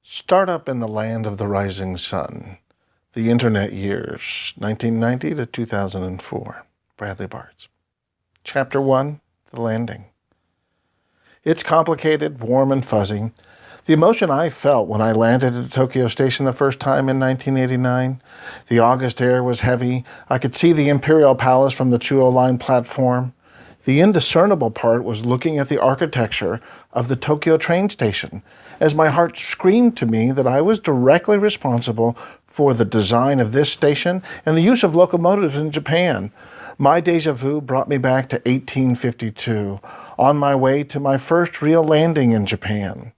Startup in the Land of the Rising Sun, The Internet Years, 1990 to 2004, Bradley Bartz. Chapter 1, The Landing. It's complicated, warm, and fuzzy. The emotion I felt when I landed at Tokyo Station the first time in 1989. The August air was heavy. I could see the Imperial Palace from the Chuo Line platform. The indiscernible part was looking at the architecture of the Tokyo train station, as my heart screamed to me that I was directly responsible for the design of this station and the use of locomotives in Japan. My déjà vu brought me back to 1852, on my way to my first real landing in Japan.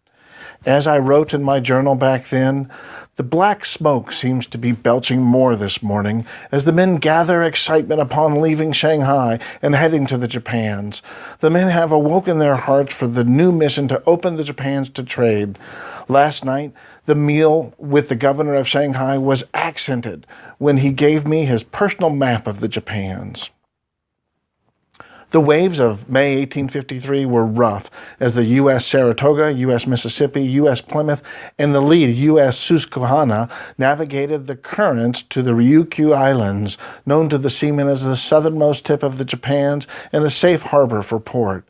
As I wrote in my journal back then, the black smoke seems to be belching more this morning as the men gather excitement upon leaving Shanghai and heading to the Japans. The men have awoken their hearts for the new mission to open the Japans to trade. Last night, the meal with the governor of Shanghai was accented when he gave me his personal map of the Japans. The waves of May 1853 were rough as the U.S. Saratoga, U.S. Mississippi, U.S. Plymouth, and the lead U.S. Susquehanna navigated the currents to the Ryukyu Islands, known to the seamen as the southernmost tip of the Japans and a safe harbor for port.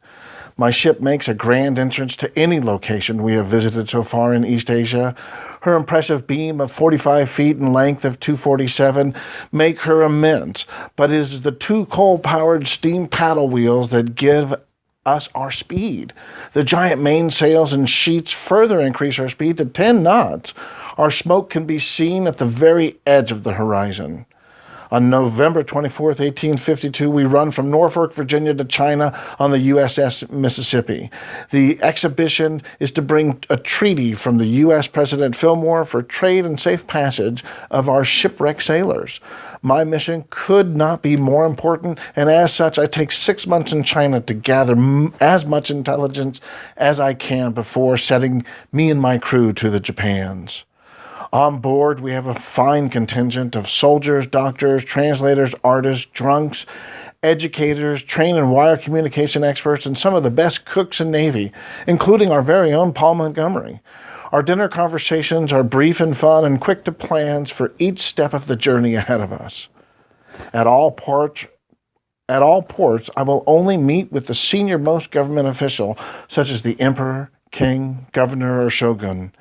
My ship makes a grand entrance to any location we have visited so far in East Asia. Her impressive beam of 45 feet and length of 247 make her immense, but it is the two coal-powered steam paddle wheels that give us our speed. The giant mainsails and sheets further increase our speed to 10 knots. Our smoke can be seen at the very edge of the horizon. On November 24, 1852, we run from Norfolk, Virginia to China on the USS Mississippi. The exhibition is to bring a treaty from the U.S. President Fillmore for trade and safe passage of our shipwrecked sailors. My mission could not be more important, and as such, I take 6 months in China to gather as much intelligence as I can before setting me and my crew to the Japans. On board, we have a fine contingent of soldiers, doctors, translators, artists, drunks, educators, train and wire communication experts, and some of the best cooks in Navy, including our very own Paul Montgomery. Our dinner conversations are brief and fun and quick to plans for each step of the journey ahead of us. At all ports, I will only meet with the senior-most government official, such as the emperor, king, governor, or shogun.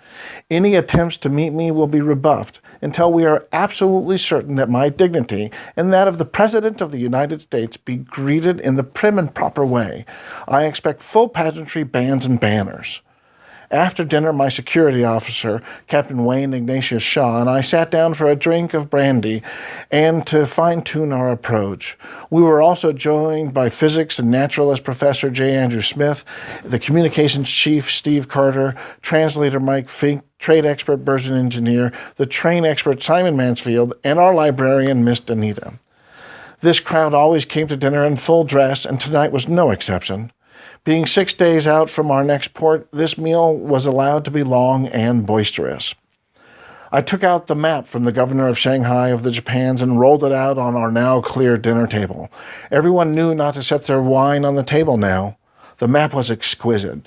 Any attempts to meet me will be rebuffed until we are absolutely certain that my dignity and that of the President of the United States be greeted in the prim and proper way. I expect full pageantry, bands, and banners. After dinner, my security officer, Captain Wayne Ignatius Shaw, and I sat down for a drink of brandy and to fine-tune our approach. We were also joined by physics and naturalist Professor J. Andrew Smith, the communications chief, Steve Carter, translator Mike Fink, trade expert Burson Engineer, the train expert Simon Mansfield, and our librarian, Miss Danita. This crowd always came to dinner in full dress, and tonight was no exception. Being 6 days out from our next port, this meal was allowed to be long and boisterous. I took out the map from the governor of Shanghai of the Japans and rolled it out on our now clear dinner table. Everyone knew not to set their wine on the table now. The map was exquisite.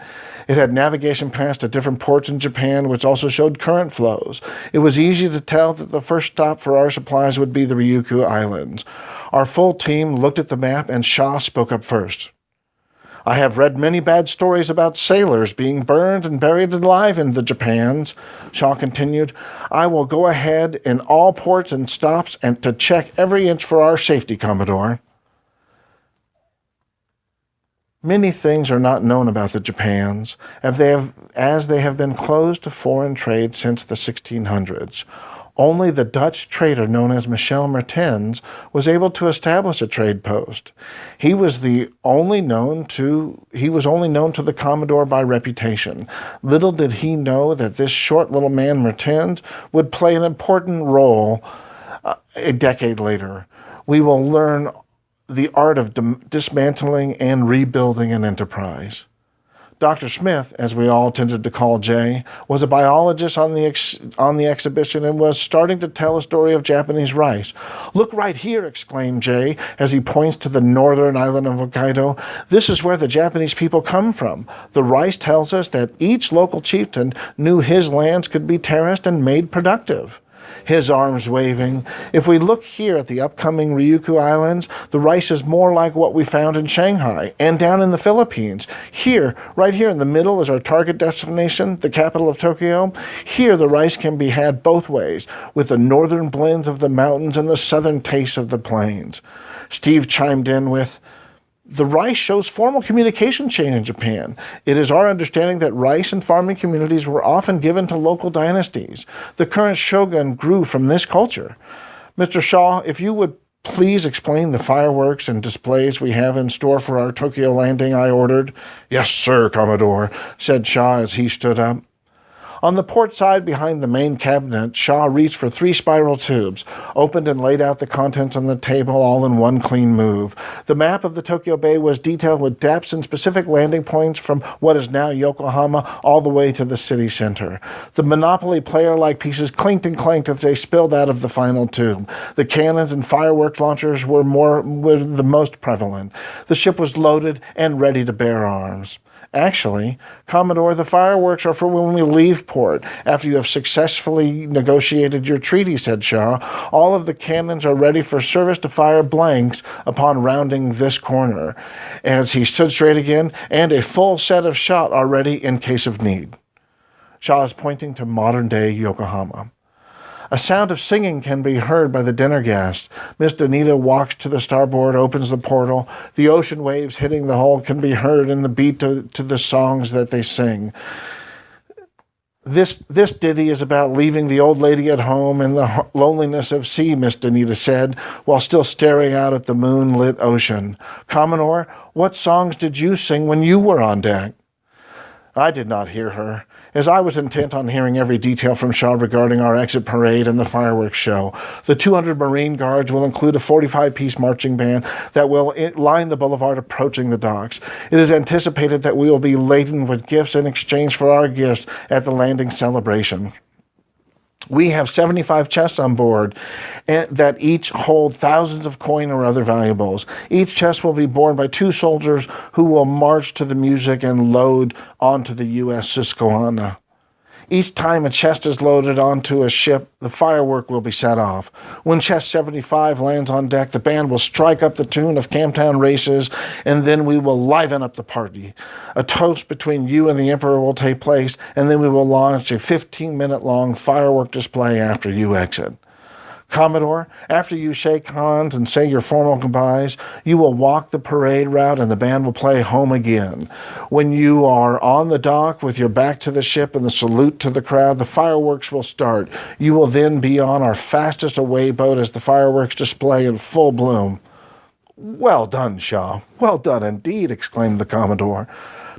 It had navigation paths to different ports in Japan, which also showed current flows. It was easy to tell that the first stop for our supplies would be the Ryukyu Islands. Our full team looked at the map, and Shaw spoke up first. I have read many bad stories about sailors being burned and buried alive in the Japans, Shaw continued. I will go ahead in all ports and stops and to check every inch for our safety, Commodore. Many things are not known about the Japans, as they have been closed to foreign trade since the 1600s. Only the Dutch trader known as Michel Mertens was able to establish a trade post. He was only known to the Commodore by reputation. Little did he know that this short little man Mertens would play an important role a decade later. We will learn the art of dismantling and rebuilding an enterprise. Dr. Smith, as we all tended to call Jay, was a biologist on the exhibition and was starting to tell a story of Japanese rice. "Look right here," exclaimed Jay as he points to the northern island of Hokkaido. "This is where the Japanese people come from. The rice tells us that each local chieftain knew his lands could be terraced and made productive." His arms waving. "If we look here at the upcoming Ryukyu Islands, the rice is more like what we found in Shanghai and down in the Philippines. Here, right here in the middle is our target destination, the capital of Tokyo. Here the rice can be had both ways, with the northern blends of the mountains and the southern taste of the plains." Steve chimed in with, "The rice shows formal communication chain in Japan. It is our understanding that rice and farming communities were often given to local dynasties. The current shogun grew from this culture." "Mr. Shaw, if you would please explain the fireworks and displays we have in store for our Tokyo landing," I ordered. "Yes, sir, Commodore," said Shaw as he stood up. On the port side behind the main cabinet, Shaw reached for 3 spiral tubes, opened and laid out the contents on the table all in one clean move. The map of the Tokyo Bay was detailed with depths and specific landing points from what is now Yokohama all the way to the city center. The Monopoly player-like pieces clinked and clanked as they spilled out of the final tube. The cannons and fireworks launchers were the most prevalent. The ship was loaded and ready to bear arms. "Actually, Commodore, the fireworks are for when we leave port, after you have successfully negotiated your treaty," said Shaw. "All of the cannons are ready for service to fire blanks upon rounding this corner," as he stood straight again, "and a full set of shot are ready in case of need." Shaw is pointing to modern-day Yokohama. A sound of singing can be heard by the dinner guests. Miss Danita walks to the starboard, opens the portal. The ocean waves hitting the hull can be heard in the beat to the songs that they sing. This ditty is about leaving the old lady at home in the loneliness of sea," Miss Danita said, while still staring out at the moonlit ocean. "Commodore, what songs did you sing when you were on deck?" I did not hear her, as I was intent on hearing every detail from Shaw regarding our exit parade and the fireworks show. The 200 Marine Guards will include a 45-piece marching band that will line the boulevard approaching the docks. It is anticipated that we will be laden with gifts in exchange for our gifts at the landing celebration. We have 75 chests on board that each hold thousands of coin or other valuables. Each chest will be borne by 2 soldiers who will march to the music and load onto the U.S. Susquehanna. Each time a chest is loaded onto a ship, the firework will be set off. When chest 75 lands on deck, the band will strike up the tune of Camptown Races, and then we will liven up the party. A toast between you and the Emperor will take place, and then we will launch a 15-minute-long firework display after you exit. Commodore, after you shake hands and say your formal goodbyes, you will walk the parade route and the band will play Home Again. When you are on the dock with your back to the ship and the salute to the crowd, the fireworks will start. You will then be on our fastest away boat as the fireworks display in full bloom." "Well done, Shaw. Well done indeed," exclaimed the Commodore.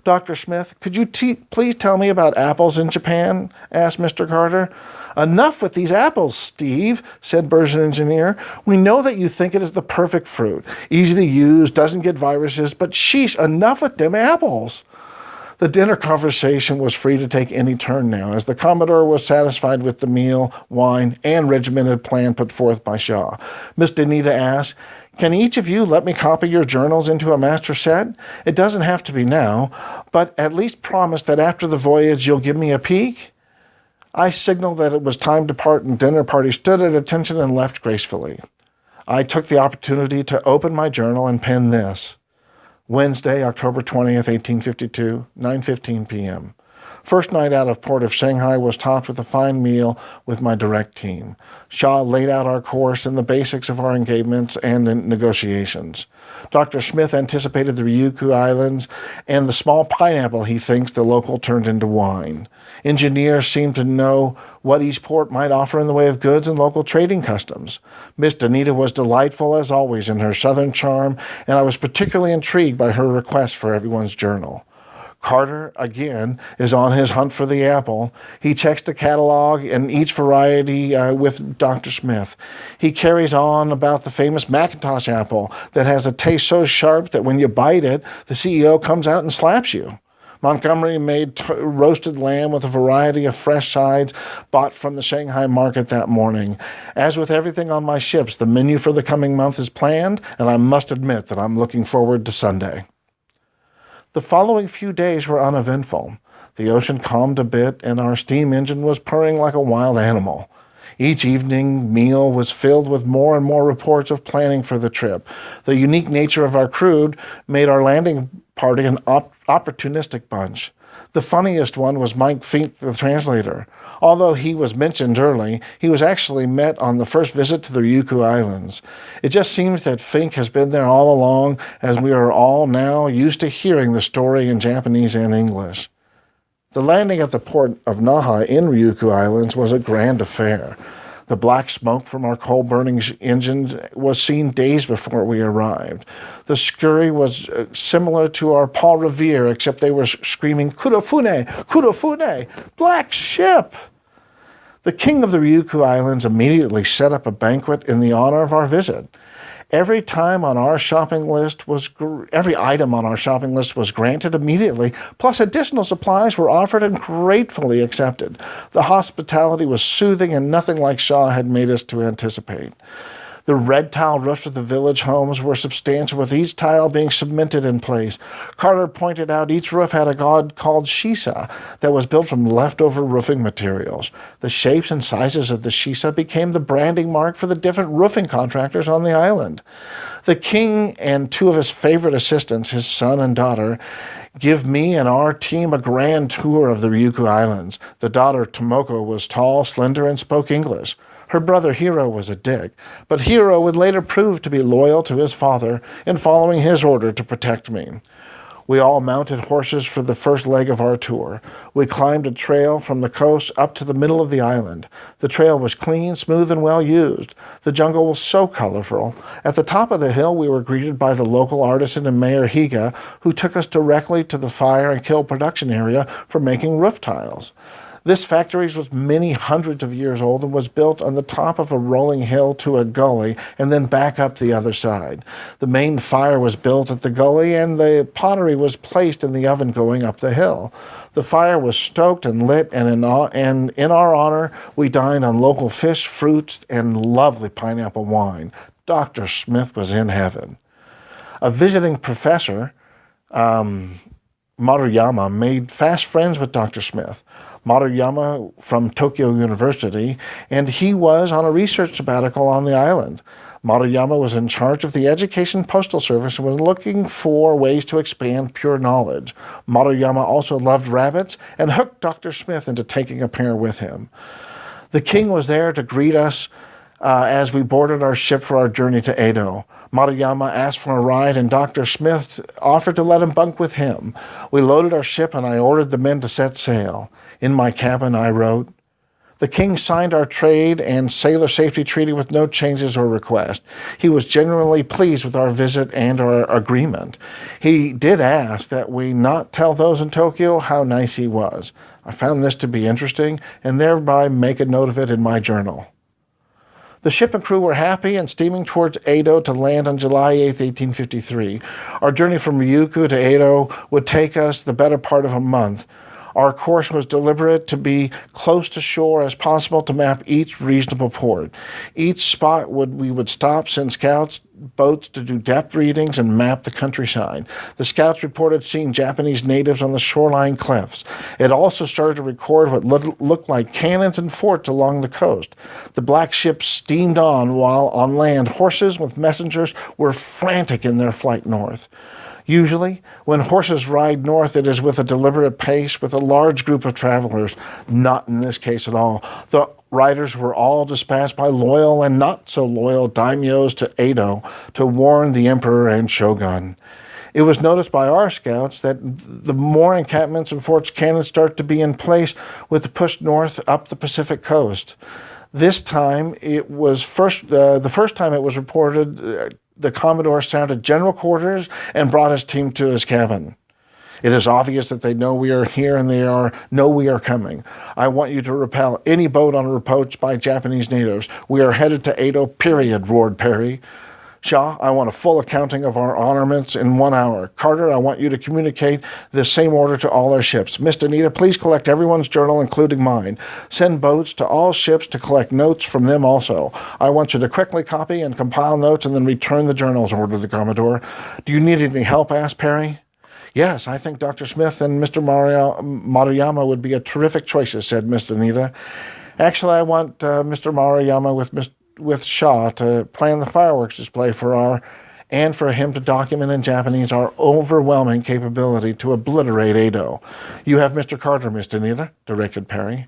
"Dr. Smith, could you please tell me about apples in Japan?" asked Mr. Carter. "Enough with these apples, Steve," said Burson Engineer. "We know that you think it is the perfect fruit. Easy to use, doesn't get viruses, but sheesh, enough with them apples." The dinner conversation was free to take any turn now, as the Commodore was satisfied with the meal, wine, and regimented plan put forth by Shaw. Miss Danita asked, "Can each of you let me copy your journals into a master set? It doesn't have to be now, but at least promise that after the voyage you'll give me a peek." I signaled that it was time to part, and dinner party stood at attention and left gracefully. I took the opportunity to open my journal and pen this. Wednesday, October 20th, 1852, 9:15 p.m. First night out of port of Shanghai was topped with a fine meal with my direct team. Shaw laid out our course and the basics of our engagements and negotiations. Dr. Smith anticipated the Ryukyu Islands and the small pineapple he thinks the local turned into wine. Engineers seemed to know what each port might offer in the way of goods and local trading customs. Miss Danita was delightful as always in her southern charm, and I was particularly intrigued by her request for everyone's journal. Carter, again, is on his hunt for the apple. He checks the catalog and each variety with Dr. Smith. He carries on about the famous Macintosh apple that has a taste so sharp that when you bite it, the CEO comes out and slaps you. Montgomery made roasted lamb with a variety of fresh sides bought from the Shanghai market that morning. As with everything on my ships, the menu for the coming month is planned, and I must admit that I'm looking forward to Sunday. The following few days were uneventful. The ocean calmed a bit, and our steam engine was purring like a wild animal. Each evening meal was filled with more and more reports of planning for the trip. The unique nature of our crew made our landing party an opportunistic bunch. The funniest one was Mike Fink, the translator. Although he was mentioned early, he was actually met on the first visit to the Ryukyu Islands. It just seems that Fink has been there all along, as we are all now used to hearing the story in Japanese and English. The landing at the port of Naha in Ryukyu Islands was a grand affair. The black smoke from our coal-burning engines was seen days before we arrived. The scurry was similar to our Paul Revere, except they were screaming, "Kurofune! Kurofune! Black ship!" The king of the Ryukyu Islands immediately set up a banquet in the honor of our visit. Every item on our shopping list was granted immediately, plus additional supplies were offered and gratefully accepted. The hospitality was soothing and nothing like Shaw had made us to anticipate. The red tile roofs of the village homes were substantial, with each tile being cemented in place. Carter pointed out each roof had a god called Shisa that was built from leftover roofing materials. The shapes and sizes of the Shisa became the branding mark for the different roofing contractors on the island. The king and two of his favorite assistants, his son and daughter, give me and our team a grand tour of the Ryukyu Islands. The daughter, Tomoko, was tall, slender, and spoke English. Her brother Hiro was a dick, but Hiro would later prove to be loyal to his father in following his order to protect me. We all mounted horses for the first leg of our tour. We climbed a trail from the coast up to the middle of the island. The trail was clean, smooth, and well used. The jungle was so colorful. At the top of the hill, we were greeted by the local artisan and Mayor Higa, who took us directly to the fire and kiln production area for making roof tiles. This factory was many hundreds of years old and was built on the top of a rolling hill to a gully and then back up the other side. The main fire was built at the gully and the pottery was placed in the oven going up the hill. The fire was stoked and lit, and in our honor, we dined on local fish, fruits, and lovely pineapple wine. Dr. Smith was in heaven. A visiting professor, Maruyama, made fast friends with Dr. Smith. Maruyama from Tokyo University, and he was on a research sabbatical on the island. Maruyama was in charge of the Education Postal Service and was looking for ways to expand pure knowledge. Maruyama also loved rabbits and hooked Dr. Smith into taking a pair with him. The king was there to greet us as we boarded our ship for our journey to Edo. Maruyama asked for a ride, and Dr. Smith offered to let him bunk with him. We loaded our ship, and I ordered the men to set sail. In my cabin, I wrote, "The king signed our trade and sailor safety treaty with no changes or request. He was genuinely pleased with our visit and our agreement. He did ask that we not tell those in Tokyo how nice he was. I found this to be interesting and thereby make a note of it in my journal." The ship and crew were happy and steaming towards Edo to land on July 8, 1853. Our journey from Ryukyu to Edo would take us the better part of a month. Our course was deliberate to be close to shore as possible to map each reasonable port. Each spot we would stop, send scouts, boats to do depth readings and map the countryside. The scouts reported seeing Japanese natives on the shoreline cliffs. It also started to record what looked like cannons and forts along the coast. The black ship steamed on while on land horses with messengers were frantic in their flight north. Usually, when horses ride north, it is with a deliberate pace with a large group of travelers. Not in this case at all. The riders were all dispatched by loyal and not so loyal daimyos to Edo to warn the emperor and shogun. It was noticed by our scouts that the more encampments and forts cannons start to be in place with the push north up the Pacific coast. This time, the first time it was reported, the Commodore sounded general quarters and brought his team to his cabin. "It is obvious that they know we are here and they know we are coming. I want you to repel any boat on approach by Japanese natives. We are headed to Edo, period," roared Perry. Shaw, I want a full accounting of our armaments in 1 hour. Carter, I want you to communicate this same order to all our ships. Miss Danita, please collect everyone's journal, including mine. Send boats to all ships to collect notes from them also. I want you to quickly copy and compile notes and then return the journals, ordered the Commodore. Do you need any help? Asked Perry. Yes, I think Dr. Smith and Mr. Maruyama would be a terrific choices, said Miss Danita. Actually, I want Mr. Maruyama with Shaw to plan the fireworks display and for him to document in Japanese our overwhelming capability to obliterate Edo. You have Mr. Carter, Miss Danita, directed Perry.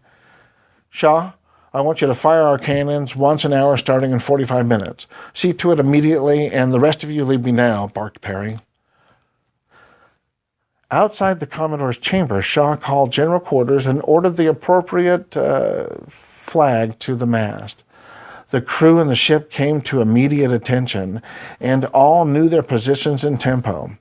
Shaw, I want you to fire our cannons once an hour starting in 45 minutes. See to it immediately, and the rest of you leave me now, barked Perry. Outside the Commodore's chamber, Shaw called general quarters and ordered the appropriate flag to the mast. The crew and the ship came to immediate attention, and all knew their positions and tempo.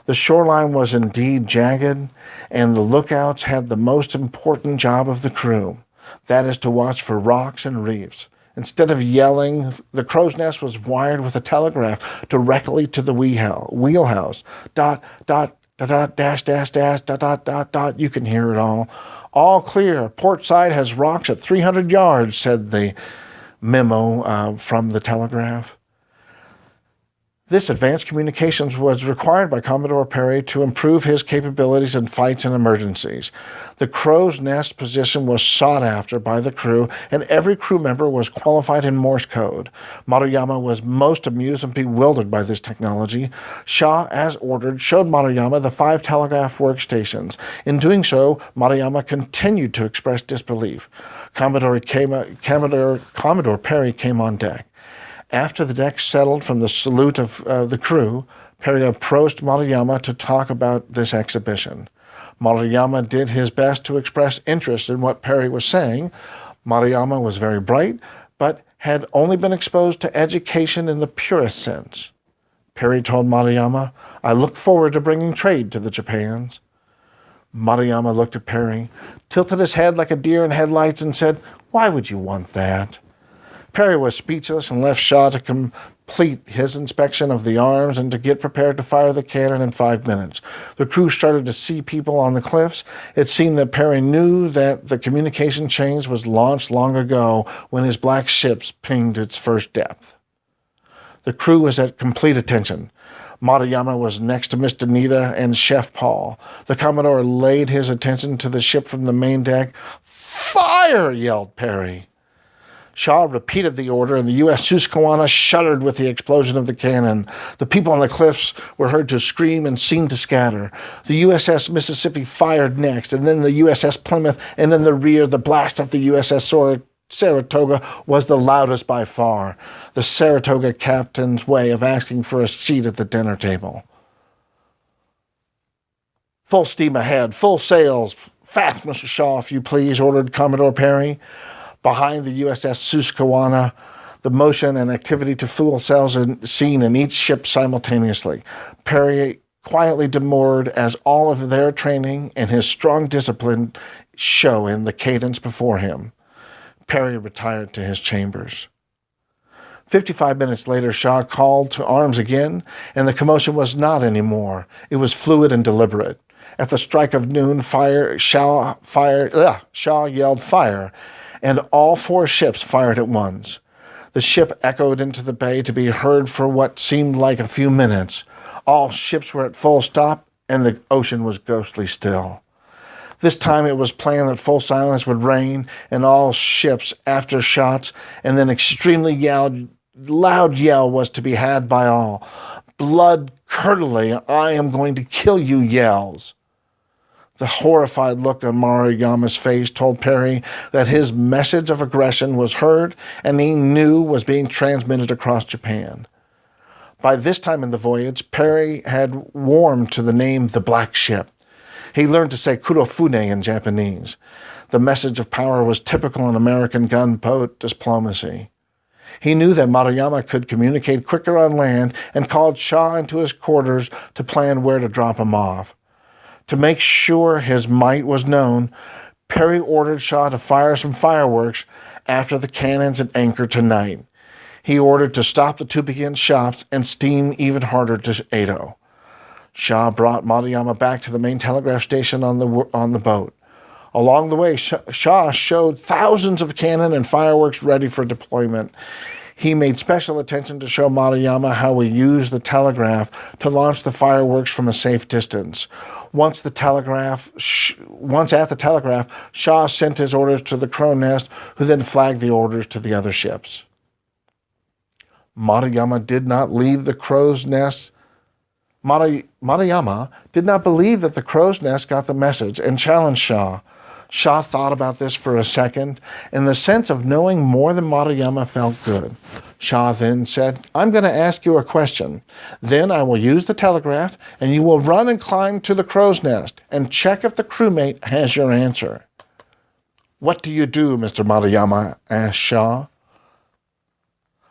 The shoreline was indeed jagged, and the lookouts had the most important job of the crew, that is to watch for rocks and reefs. Instead of yelling, the crow's nest was wired with a telegraph directly to the wheelhouse. Dot, dot, dot, dot, dash, dash, dash, dot, dot, dot, dot. You can hear it all. All clear. Port side has rocks at 300 yards, said the memo from the telegraph. This advanced communications was required by Commodore Perry to improve his capabilities in fights and emergencies. The crow's nest position was sought after by the crew, and every crew member was qualified in Morse code. Maruyama was most amused and bewildered by this technology. Shaw, as ordered, showed Maruyama the 5 telegraph workstations. In doing so, Maruyama continued to express disbelief. Commodore Perry came on deck. After the deck settled from the salute of the crew, Perry approached Maruyama to talk about this exhibition. Maruyama did his best to express interest in what Perry was saying. Maruyama was very bright, but had only been exposed to education in the purest sense. Perry told Maruyama, I look forward to bringing trade to the Japans. Maruyama looked at Perry, tilted his head like a deer in headlights, and said, Why would you want that? Perry was speechless and left Shaw to complete his inspection of the arms and to get prepared to fire the cannon in 5 minutes. The crew started to see people on the cliffs. It seemed that Perry knew that the communication change was launched long ago when his black ships pinged its first depth. The crew was at complete attention. Maruyama was next to Miss Danita and Chef Paul. The Commodore laid his attention to the ship from the main deck. Fire! Yelled Perry. Shaw repeated the order, and the U.S. Susquehanna shuddered with the explosion of the cannon. The people on the cliffs were heard to scream and seen to scatter. The USS Mississippi fired next, and then the USS Plymouth, and in the rear, the blast of the USS Saratoga was the loudest by far. The Saratoga captain's way of asking for a seat at the dinner table. Full steam ahead, full sails. Fast, Mr. Shaw, if you please, ordered Commodore Perry. Behind the USS Susquehanna, the motion and activity to full sails seen in each ship simultaneously. Perry quietly demurred as all of their training and his strong discipline show in the cadence before him. Perry retired to his chambers. 55 minutes later, Shaw called to arms again, and the commotion was not any more. It was fluid and deliberate. At the strike of noon, Shaw yelled fire, and all 4 ships fired at once. The ship echoed into the bay to be heard for what seemed like a few minutes. All ships were at full stop, and the ocean was ghostly still. This time it was planned that full silence would reign, and all ships after shots, and then extremely loud yell was to be had by all. Blood-curdling, I am going to kill you yells. The horrified look on Maruyama's face told Perry that his message of aggression was heard and he knew was being transmitted across Japan. By this time in the voyage, Perry had warmed to the name the Black Ship. He learned to say Kurofune in Japanese. The message of power was typical in American gunboat diplomacy. He knew that Maruyama could communicate quicker on land and called Shaw into his quarters to plan where to drop him off. To make sure his might was known, Perry ordered Shaw to fire some fireworks after the cannons at anchor tonight. He ordered to stop the two begin shops and steam even harder to Edo. Shah brought Maruyama back to the main telegraph station on the boat. Along the way, Shah showed thousands of cannon and fireworks ready for deployment. He made special attention to show Maruyama how he used the telegraph to launch the fireworks from a safe distance. Once at the telegraph, Shah sent his orders to the Crow Nest, who then flagged the orders to the other ships. Maruyama did not leave the Crow's Nest. Maruyama did not believe that the Crow's Nest got the message and challenged Shah. Shah thought about this for a second, and the sense of knowing more than Maruyama felt good. Shah then said, "I'm going to ask you a question. Then I will use the telegraph, and you will run and climb to the Crow's Nest and check if the crewmate has your answer." "What do you do, Mr. Maruyama?" asked Shah.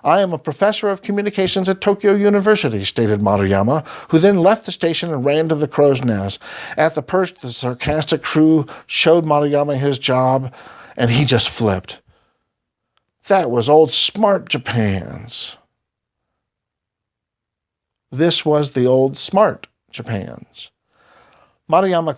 "I am a professor of communications at Tokyo University," stated Maruyama, who then left the station and ran to the Crow's Nest. At the perch, the sarcastic crew showed Maruyama his job, and he just flipped. That was old smart Japan's. This was the old smart Japan's. Maruyama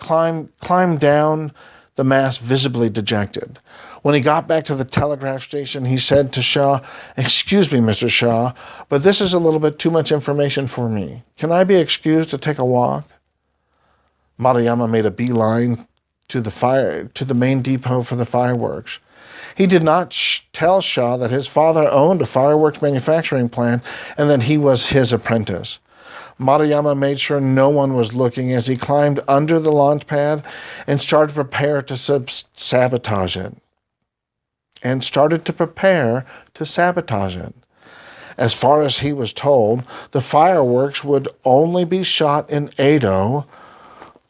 climbed down the mast, visibly dejected. When he got back to the telegraph station, he said to Shah, "Excuse me, Mr. Shah, but this is a little bit too much information for me. Can I be excused to take a walk?" Maruyama made a beeline to the main depot for the fireworks. He did not tell Shah that his father owned a fireworks manufacturing plant and that he was his apprentice. Maruyama made sure no one was looking as he climbed under the launch pad and started to prepare to sabotage it. As far as he was told, the fireworks would only be shot in Edo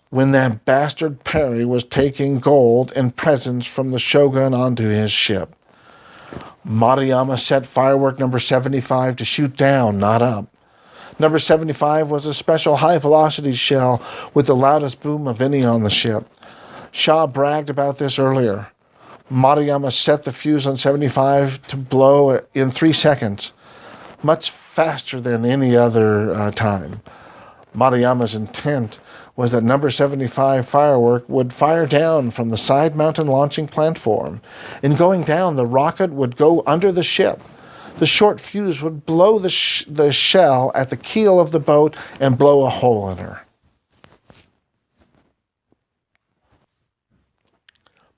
when that bastard Perry was taking gold and presents from the shogun onto his ship. Maruyama set firework number 75 to shoot down, not up. Number 75 was a special high-velocity shell with the loudest boom of any on the ship. Shah bragged about this earlier. Maruyama set the fuse on 75 to blow in 3 seconds, much faster than any other time. Maruyama's intent was that number 75 firework would fire down from the side mountain launching platform. In going down, the rocket would go under the ship. The short fuse would blow the shell at the keel of the boat and blow a hole in her.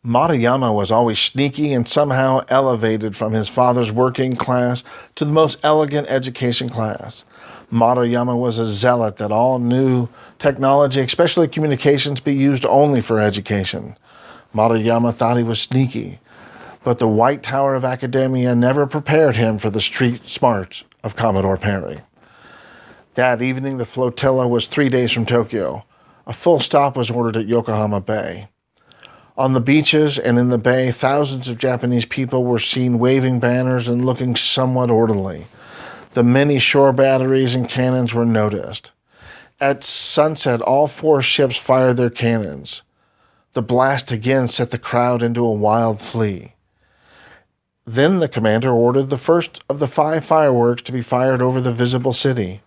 Maruyama was always sneaky and somehow elevated from his father's working class to the most elegant education class. Maruyama was a zealot that all new technology, especially communications, be used only for education. Maruyama thought he was sneaky, but the White Tower of academia never prepared him for the street smarts of Commodore Perry. That evening, the flotilla was 3 days from Tokyo. A full stop was ordered at Yokohama Bay. On the beaches and in the bay, thousands of Japanese people were seen waving banners and looking somewhat orderly. The many shore batteries and cannons were noticed. At sunset, all 4 ships fired their cannons. The blast again set the crowd into a wild flee. Then the commander ordered the first of the 5 fireworks to be fired over the visible city.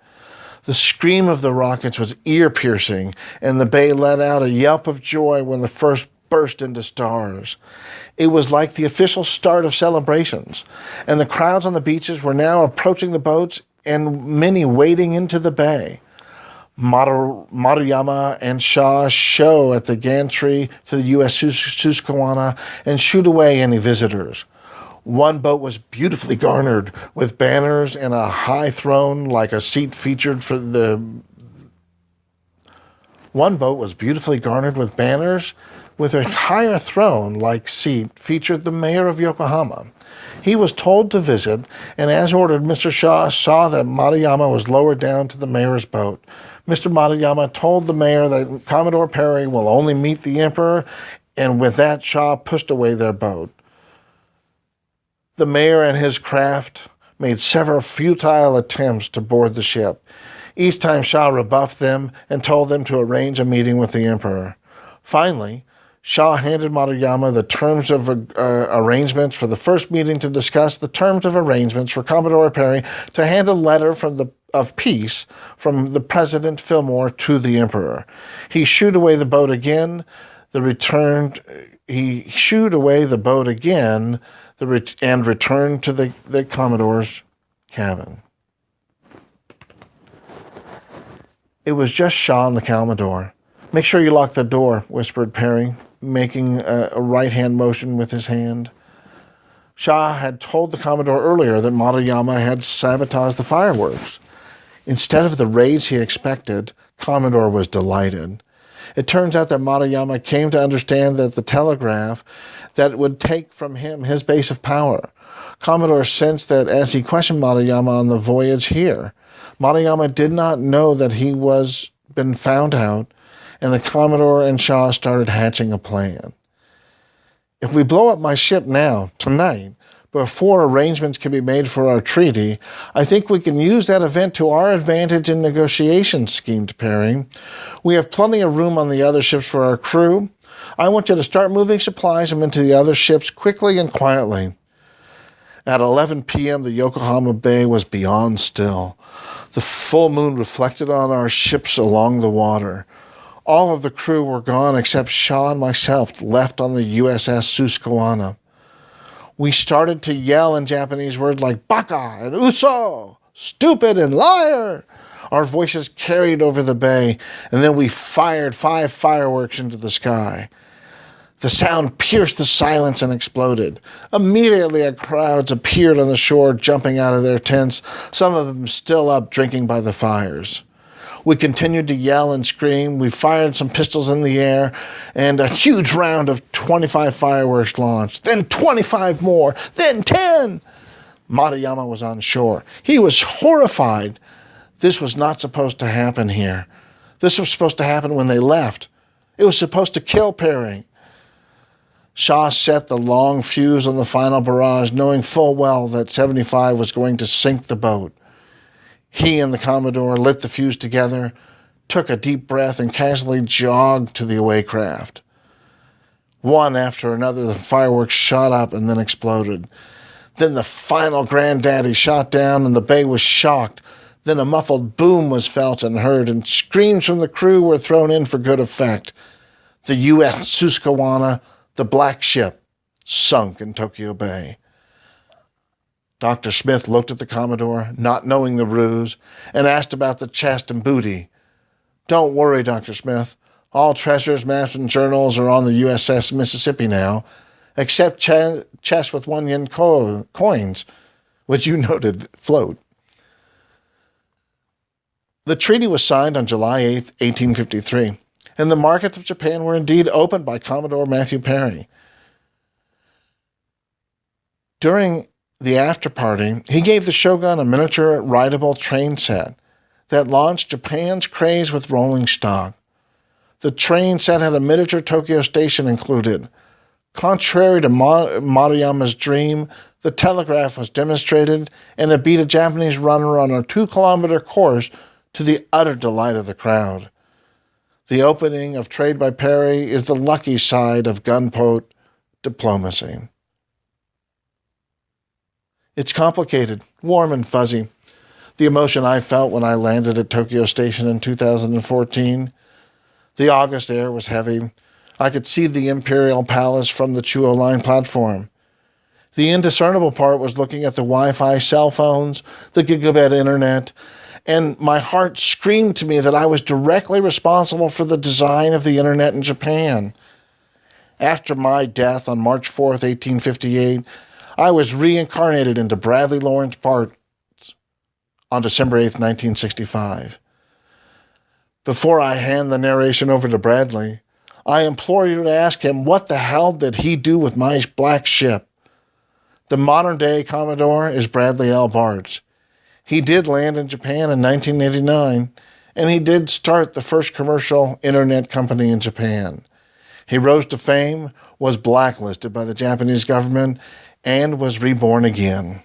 The scream of the rockets was ear-piercing, and the bay let out a yelp of joy when the first burst into stars. It was like the official start of celebrations, and the crowds on the beaches were now approaching the boats and many wading into the bay. Maruyama and Shah show at the gantry to the U.S. Susquehanna and shoot away any visitors. One boat was beautifully garnered with banners and a high throne like a seat featured for the... One boat was beautifully garnered with banners with a higher throne-like seat featured the mayor of Yokohama. He was told to visit, and as ordered, Mr. Shah saw that Maruyama was lowered down to the mayor's boat. Mr. Maruyama told the mayor that Commodore Perry will only meet the emperor, and with that, Shah pushed away their boat. The mayor and his craft made several futile attempts to board the ship. Each time Shah rebuffed them and told them to arrange a meeting with the emperor. Finally, Shaw handed Maruyama the terms of arrangements for the first meeting to discuss the terms of arrangements for Commodore Perry to hand a letter of peace from the President Fillmore to the Emperor. He shooed away the boat again. He shooed away the boat again and returned to the Commodore's cabin. It was just Shaw and the Commodore. "Make sure you lock the door," whispered Perry, making a right-hand motion with his hand. Shaw had told the Commodore earlier that Maruyama had sabotaged the fireworks. Instead of the rage he expected, Commodore was delighted. It turns out that Maruyama came to understand that the telegraph that would take from him his base of power. Commodore sensed that as he questioned Maruyama on the voyage here. Maruyama did not know that he was been found out, and the Commodore and Shaw started hatching a plan. "If we blow up my ship now, tonight, before arrangements can be made for our treaty, I think we can use that event to our advantage in negotiations," schemed Perry. "We have plenty of room on the other ships for our crew. I want you to start moving supplies into the other ships quickly and quietly." At 11 p.m., the Yokohama Bay was beyond still. The full moon reflected on our ships along the water. All of the crew were gone except Shaw and myself, left on the USS Susquehanna. We started to yell in Japanese words like "baka" and "uso," "stupid" and "liar." Our voices carried over the bay, and then we fired 5 fireworks into the sky. The sound pierced the silence and exploded. Immediately, crowds appeared on the shore, jumping out of their tents, some of them still up drinking by the fires. We continued to yell and scream. We fired some pistols in the air, and a huge round of 25 fireworks launched. Then 25 more, then 10. Maruyama was on shore. He was horrified. This was not supposed to happen here. This was supposed to happen when they left. It was supposed to kill Perry. Shaw set the long fuse on the final barrage, knowing full well that 75 was going to sink the boat. He and the Commodore lit the fuse together, took a deep breath, and casually jogged to the away craft. One after another, the fireworks shot up and then exploded. Then the final granddaddy shot down, and the bay was shocked. Then a muffled boom was felt and heard, and screams from the crew were thrown in for good effect. The U.S. Susquehanna, the black ship, sunk in Tokyo Bay. Dr. Smith looked at the Commodore, not knowing the ruse, and asked about the chest and booty. "Don't worry, Dr. Smith. All treasures, maps, and journals are on the USS Mississippi now, except chests with 1 yen coins, which you noted float." The treaty was signed on July 8, 1853, and the markets of Japan were indeed opened by Commodore Matthew Perry. During the after-party, he gave the Shogun a miniature rideable train set that launched Japan's craze with rolling stock. The train set had a miniature Tokyo station included. Contrary to Maruyama's dream, the telegraph was demonstrated, and it beat a Japanese runner on a 2-kilometer course to the utter delight of the crowd. The opening of trade by Perry is the lucky side of gunboat diplomacy. It's complicated, warm and fuzzy. The emotion I felt when I landed at Tokyo Station in 2014. The August air was heavy. I could see the Imperial Palace from the Chuo Line platform. The indiscernible part was looking at the Wi-Fi cell phones, the gigabit internet, and my heart screamed to me that I was directly responsible for the design of the internet in Japan. After my death on March 4th, 1858, I was reincarnated into Bradley Lawrence Bartz on December 8th, 1965. Before I hand the narration over to Bradley, I implore you to ask him what the hell did he do with my black ship? The modern-day Commodore is Bradley L. Bartz. He did land in Japan in 1989, and he did start the first commercial internet company in Japan. He rose to fame, was blacklisted by the Japanese government, and was reborn again.